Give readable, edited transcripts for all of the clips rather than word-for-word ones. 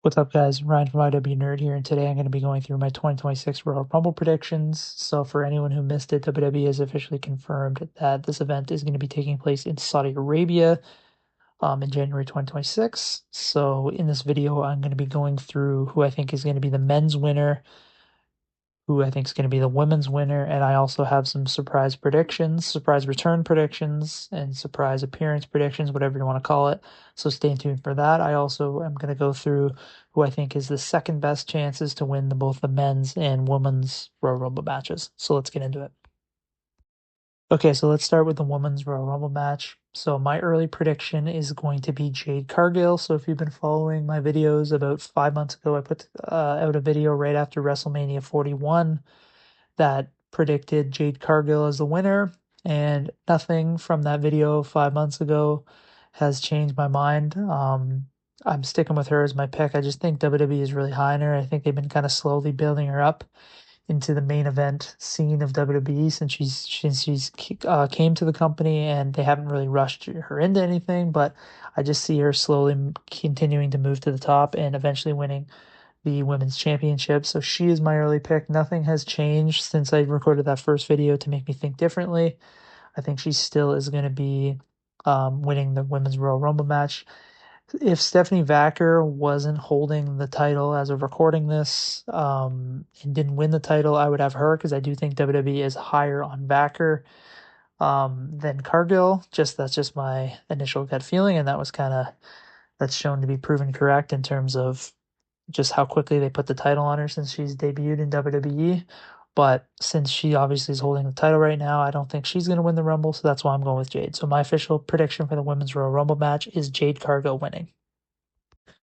What's up, guys? Ryan from IW Nerd here, and today I'm going to be going through my 2026 Royal Rumble predictions. So, for anyone who missed it, WWE has officially confirmed that this event is going to be taking place in Saudi Arabia in January 2026. So, in this video, I'm going to be going through who I think is going to be the men's winner, who I think is going to be the women's winner, and I also have some surprise predictions, surprise return predictions, and surprise appearance predictions, whatever you want to call it. So stay tuned for that. I also am going to go through who I think is the second best chances to win both the men's and women's Royal Rumble matches. So let's get into it. Okay, so let's start with the women's Royal Rumble match. So my early prediction is going to be Jade Cargill. So if you've been following my videos, about 5 months ago, I put out a video right after WrestleMania 41 that predicted Jade Cargill as the winner, and nothing from that video 5 months ago has changed my mind. I'm sticking with her as my pick. I just think WWE is really high on her. I think they've been kind of slowly building her up into the main event scene of WWE since she's came to the company, and they haven't really rushed her into anything. But I just see her slowly continuing to move to the top and eventually winning the women's championship. So she is my early pick. Nothing has changed since I recorded that first video to make me think differently. I think she still is going to be winning the women's Royal Rumble match. If Stephanie Vacker wasn't holding the title as of recording this, and didn't win the title, I would have her because I do think WWE is higher on Vacker than Cargill. That's just my initial gut feeling, and that's shown to be proven correct in terms of just how quickly they put the title on her since she's debuted in WWE. But since she obviously is holding the title right now, I don't think she's going to win the Rumble, so that's why I'm going with Jade. So my official prediction for the Women's Royal Rumble match is Jade Cargill winning.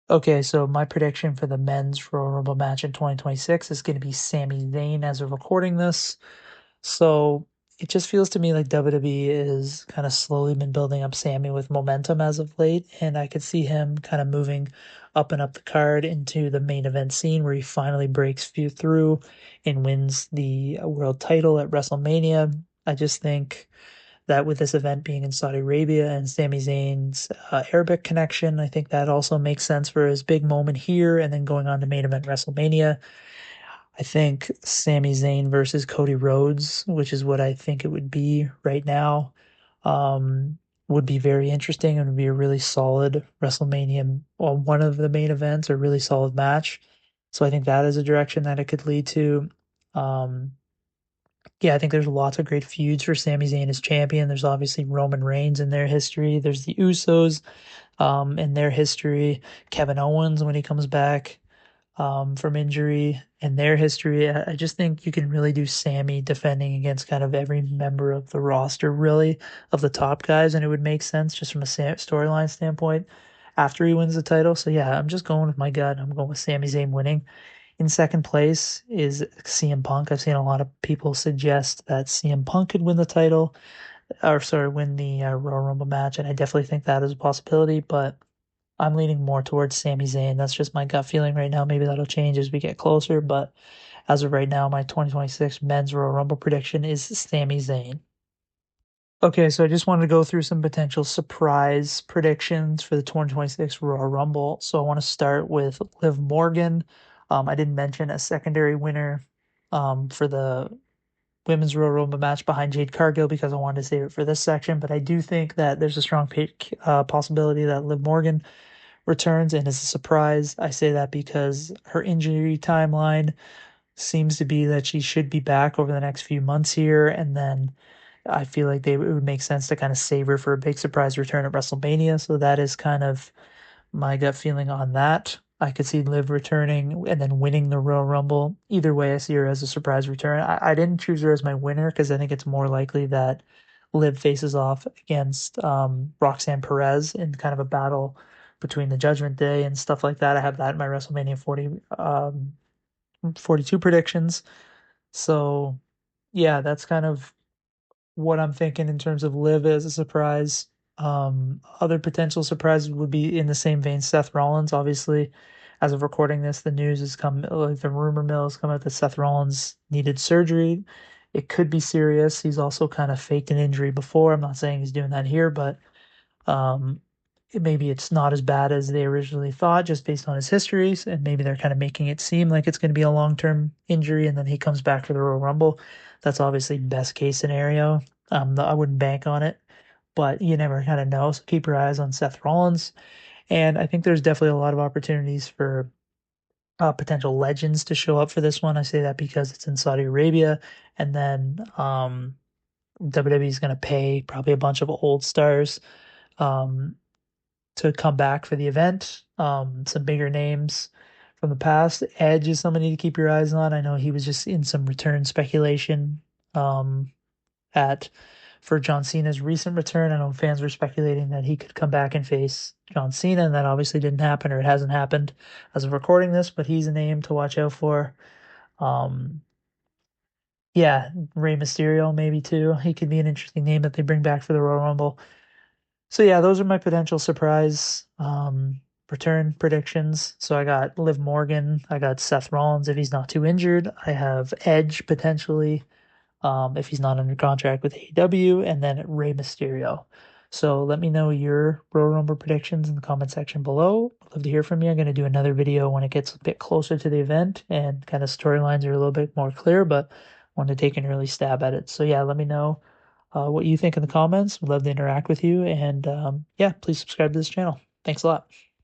Okay, so my prediction for the men's Royal Rumble match in 2026 is going to be Sami Zayn as of recording this. So it just feels to me like WWE is kind of slowly been building up Sammy with momentum as of late, and I could see him kind of moving up and up the card into the main event scene where he finally breaks through and wins the world title at WrestleMania. I just think that with this event being in Saudi Arabia and Sami Zayn's Arabic connection, I think that also makes sense for his big moment here and then going on to main event WrestleMania. I think Sami Zayn versus Cody Rhodes, which is what I think it would be right now, um, would be very interesting and would be a really solid WrestleMania, or one of the main events, a really solid match. So I think that is a direction that it could lead to. Um, yeah, I think there's lots of great feuds for Sami Zayn as champion. There's obviously Roman Reigns in their history. There's the Usos, in their history. Kevin Owens when he comes back from injury and their history. I just think you can really do Sammy defending against kind of every member of the roster, really, of the top guys, and it would make sense just from a storyline standpoint after he wins the title. So yeah, I'm just going with my gut. I'm going with Sami Zayn winning. In second place is CM Punk. I've seen a lot of people suggest that CM Punk could win the title, or sorry, win the Royal Rumble match, and I definitely think that is a possibility, but I'm leaning more towards Sami Zayn. That's just my gut feeling right now. Maybe that'll change as we get closer, but as of right now, my 2026 men's Royal Rumble prediction is Sami Zayn. Okay, so I just wanted to go through some potential surprise predictions for the 2026 Royal Rumble. So I want to start with Liv Morgan. I didn't mention a secondary winner for the women's Royal Rumble match behind Jade Cargill because I wanted to save it for this section, but I do think that there's a strong possibility that Liv Morgan returns and is a surprise. I say that because her injury timeline seems to be that she should be back over the next few months here, and then I feel like it would make sense to kind of save her for a big surprise return at WrestleMania. So that is kind of my gut feeling on that. I could see Liv returning and then winning the Royal Rumble. Either way, I see her as a surprise return. I didn't choose her as my winner because I think it's more likely that Liv faces off against Roxanne Perez in kind of a battle between the Judgment Day and stuff like that. I have that in my WrestleMania 42 predictions. So yeah, that's kind of what I'm thinking in terms of Liv as a surprise. Other potential surprises would be in the same vein. Seth Rollins, obviously, as of recording this, the news has come, like the rumor mill has come out that Seth Rollins needed surgery. It could be serious. He's also kind of faked an injury before. I'm not saying he's doing that here, but um, maybe it's not as bad as they originally thought just based on his histories, and maybe they're kind of making it seem like it's going to be a long-term injury and then he comes back for the Royal Rumble. That's obviously best case scenario. I wouldn't bank on it, but you never kind of know. So keep your eyes on Seth Rollins. And I think there's definitely a lot of opportunities for potential legends to show up for this one. I say that because it's in Saudi Arabia, and then WWE is going to pay probably a bunch of old stars um, to come back for the event. Some bigger names from the past. Edge is somebody to keep your eyes on. I know he was just in some return speculation um, at for John Cena's recent return. I know fans were speculating that he could come back and face John Cena, and that obviously didn't happen, or it hasn't happened as of recording this, but he's a name to watch out for. Um, yeah, Rey Mysterio maybe too. He could be an interesting name that they bring back for the Royal Rumble. So yeah, those are my potential surprise return predictions. So I got Liv Morgan, I got Seth Rollins if he's not too injured. I have Edge potentially if he's not under contract with AEW, and then Rey Mysterio. So let me know your Royal Rumble predictions in the comment section below. I'd love to hear from you. I'm going to do another video when it gets a bit closer to the event and kind of storylines are a little bit more clear, but I want to take an early stab at it. So yeah, let me know what you think in the comments. We'd love to interact with you. And yeah, please subscribe to this channel. Thanks a lot.